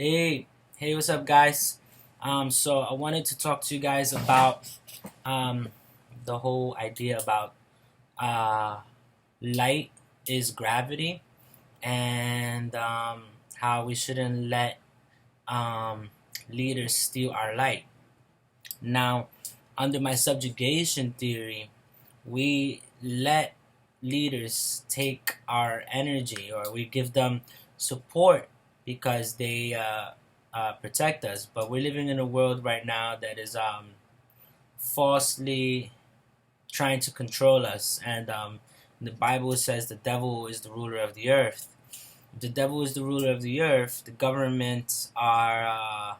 Hey, hey, what's up, guys? So I wanted to talk to you guys about um, the whole idea about uh, light is gravity and how we shouldn't let um, leaders steal our light. Now, under my subjugation theory, we let leaders take our energy or we give them support because they protect us. But we're living in a world right now that is falsely trying to control us. And the Bible says the devil is the ruler of the earth. If the devil is the ruler of the earth, the governments are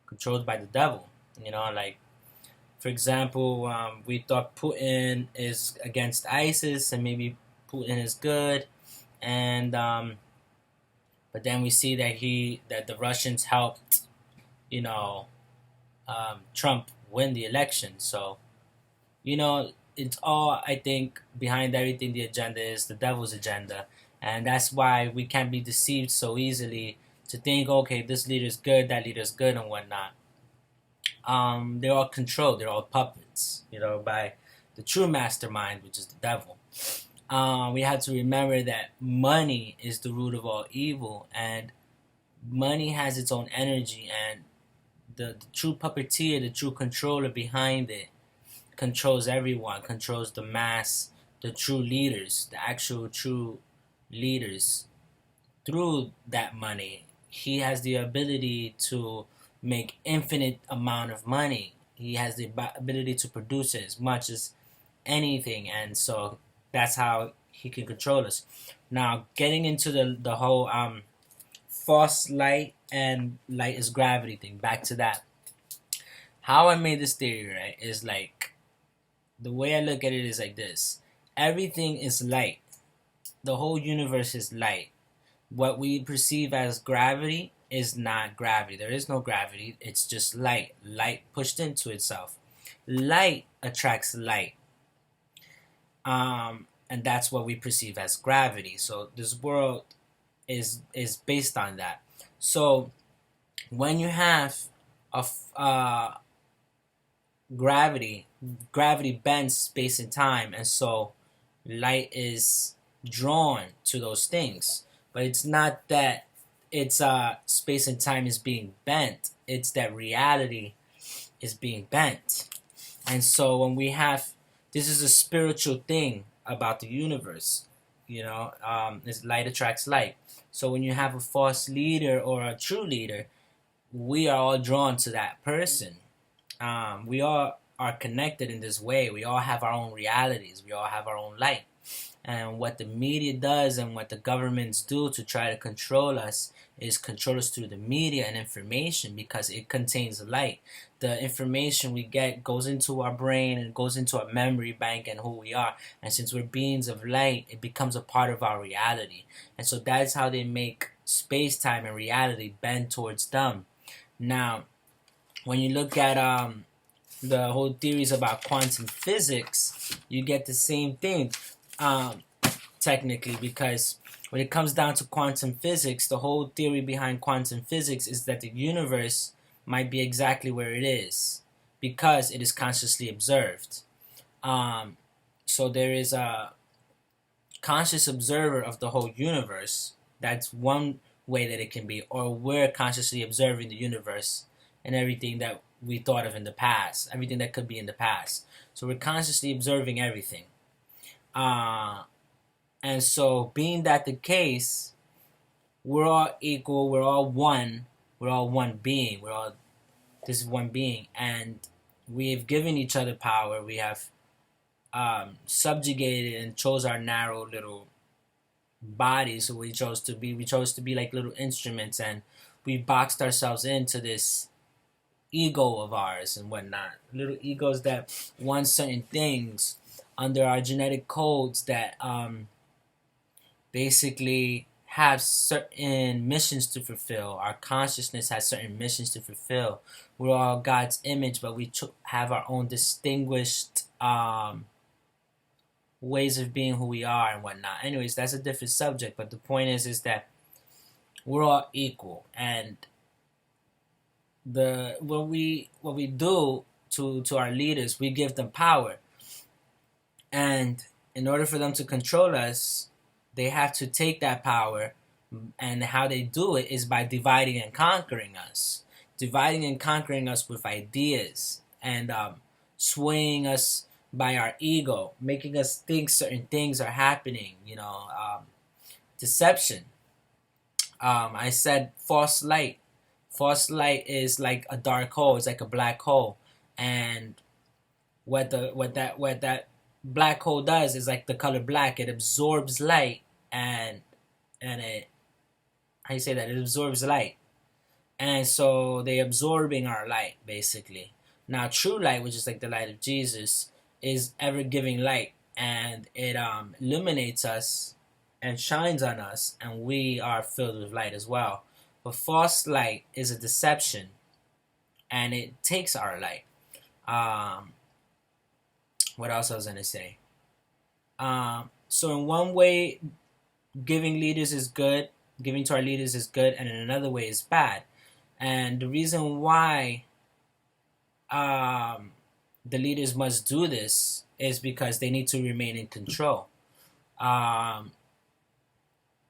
controlled by the devil. Like for example, we thought Putin is against ISIS, and maybe Putin is good, and but then we see that the Russians helped, you know, Trump win the election. So it's all, I think, behind everything. The agenda is the devil's agenda, and that's why we can't be deceived so easily to think, okay, this leader's good, that leader's good, and whatnot. They're all controlled. They're all puppets, by the true mastermind, which is the devil. We have to remember that money is the root of all evil, and money has its own energy, and the true puppeteer, the true controller behind it, controls everyone, controls the mass, the true leaders, the actual true leaders through that money. He has the ability to make infinite amount of money. He has the ability to produce as much as anything, and so that's how he can control us. Now, getting into the whole false light and light is gravity thing. Back to that. How I made this theory, right, is like the way I look at it is like this: everything is light. The whole universe is light. What we perceive as gravity is not gravity. There is no gravity. It's just light. Light pushed into itself. Light attracts light. And that's what we perceive as gravity. So this world is based on that. So when you have a gravity, gravity bends space and time, and so light is drawn to those things. But it's not that it's space and time is being bent. It's that reality is being bent. And so when we have, this is a spiritual thing about the universe. Is light attracts light. So when you have a false leader or a true leader, we are all drawn to that person. We all are connected in this way. We all have our own realities. We all have our own light. And what the media does and what the governments do to try to control us is control us through the media and information, because it contains light. The information we get goes into our brain and goes into our memory bank and who we are. And since we're beings of light, it becomes a part of our reality. And so that's how they make space-time and reality bend towards them. Now, when you look at the whole theories about quantum physics, you get the same thing. Technically, because when it comes down to quantum physics, the whole theory behind quantum physics is that the universe might be exactly where it is because it is consciously observed. So there is a conscious observer of the whole universe. That's one way that it can be, or we're consciously observing the universe and everything that we thought of in the past, everything that could be in the past. So we're consciously observing everything. And so, being that the case, we're all equal, we're all one being, this is one being, and we've given each other power. We have subjugated and chose our narrow little bodies. So we chose to be like little instruments, and we boxed ourselves into this ego of ours and whatnot. Little egos that want certain things under our genetic codes that basically have certain missions to fulfill. Our consciousness has certain missions to fulfill. We're all God's image, but we have our own distinguished ways of being who we are and whatnot. Anyways, that's a different subject, but the point is that we're all equal, and the what we do to our leaders, we give them power, and in order for them to control us, they have to take that power, and how they do it is by dividing and conquering us, dividing and conquering us with ideas, and swaying us by our ego, making us think certain things are happening. Deception. I said false light. False light is like a dark hole. It's like a black hole, and what that black hole does is like the color black. It absorbs light, and it, how you say that? It absorbs light, and so they absorbing our light basically. Now, true light, which is like the light of Jesus, is ever giving light, and it illuminates us and shines on us, and we are filled with light as well. But false light is a deception, and it takes our light. Um, what else I was gonna say? So in one way, giving leaders is good. Giving to our leaders is good, and in another way is bad. And the reason why um, the leaders must do this is because they need to remain in control. Um,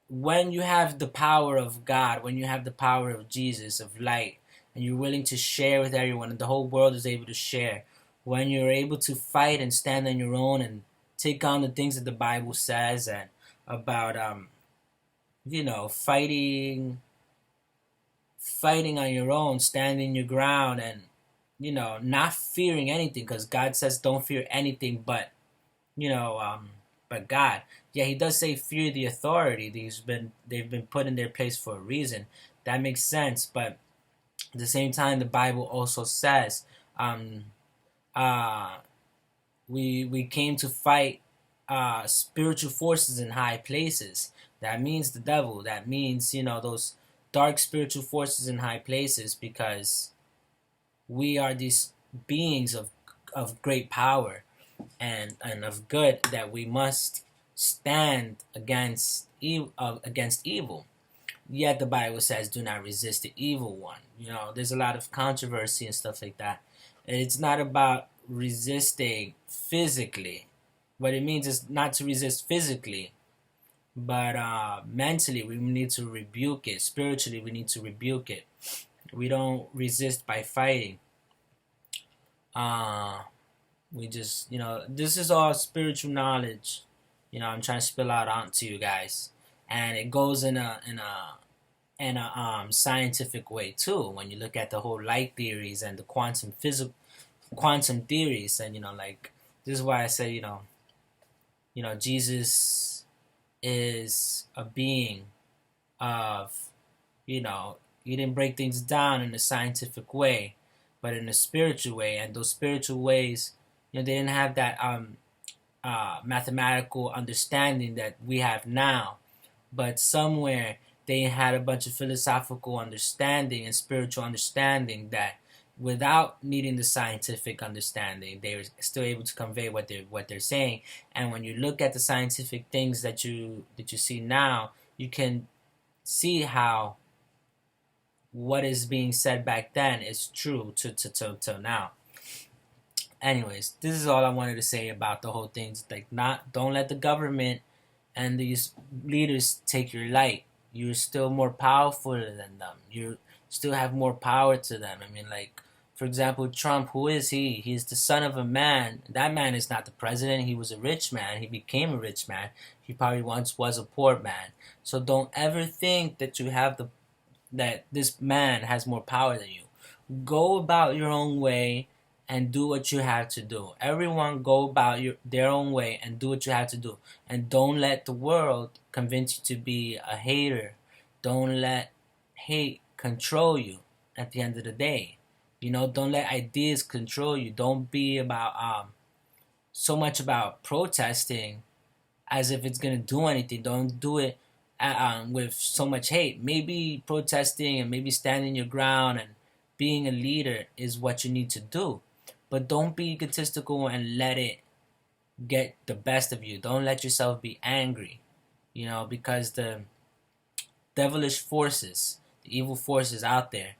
when you have the power of God, when you have the power of Jesus, of light, and you're willing to share with everyone, and the whole world is able to share, when you're able to fight and stand on your own and take on the things that the Bible says, and about fighting on your own, standing your ground, and not fearing anything, because God says don't fear anything but you know but God. Yeah, He does say fear the authority. They've been put in their place for a reason. That makes sense, but at the same time, the Bible also says um, uh, we came to fight spiritual forces in high places. That means the devil. That means those dark spiritual forces in high places, because we are these beings of great power and of good, that we must stand against evil. Yet the Bible says, "Do not resist the evil one." There's a lot of controversy and stuff like that. It's not about resisting physically. What it means is not to resist physically, but mentally we need to rebuke it. Spiritually, we need to rebuke it. We don't resist by fighting. We just, this is all spiritual knowledge. I'm trying to spill out onto you guys, and it goes in a scientific way too. When you look at the whole light theories and the quantum theories, and like, this is why I say Jesus is a being of he didn't break things down in a scientific way, but in a spiritual way. And those spiritual ways, they didn't have that mathematical understanding that we have now, but somewhere they had a bunch of philosophical understanding and spiritual understanding that, without needing the scientific understanding, they were still able to convey what they're saying. And when you look at the scientific things that you see now, you can see how what is being said back then is true till now. Anyways, this is all I wanted to say about the whole thing. Like, don't let the government and these leaders take your light. You're still more powerful than them. You still have more power to them. I mean, like, for example, Trump, who is he? He's the son of a man. That man is not the president. He was a rich man. He became a rich man. He probably once was a poor man. So don't ever think that that this man has more power than you. Go about your own way and do what you have to do. Everyone go about their own way and do what you have to do. And don't let the world convince you to be a hater. Don't let hate control you at the end of the day. Don't let ideas control you. Don't be about so much about protesting as if it's going to do anything. Don't do it with so much hate. Maybe protesting and maybe standing your ground and being a leader is what you need to do. But don't be egotistical and let it get the best of you. Don't let yourself be angry, because the devilish forces, the evil forces out there,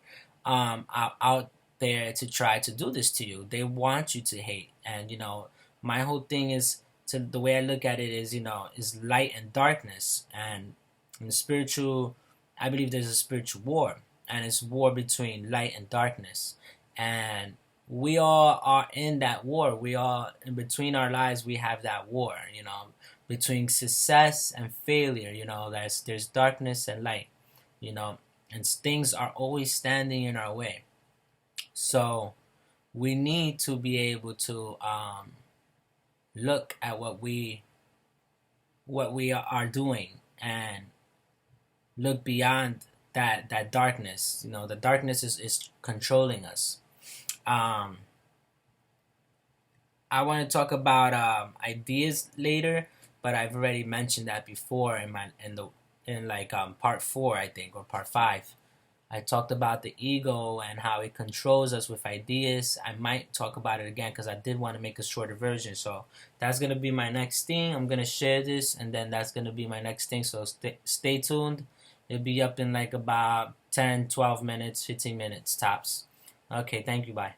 out there to try to do this to you. They want you to hate. And my whole thing is, to the way I look at it is, is light and darkness. And in the spiritual, I believe there's a spiritual war, and it's war between light and darkness. And we all are in that war. We all, in between our lives, we have that war, between success and failure. There's darkness and light, and things are always standing in our way. So we need to be able to look at what we are doing, and look beyond that darkness. The darkness is controlling us. um I want to talk about ideas later, but I've already mentioned that before in like part 4, I think, or part 5. I talked about the ego and how it controls us with ideas. I might talk about it again because I did want to make a shorter version. So that's going to be my next thing. I'm going to share this, and then that's going to be my next thing. So stay tuned. It'll be up in like about 10, 12 minutes, 15 minutes tops. Okay, thank you. Bye.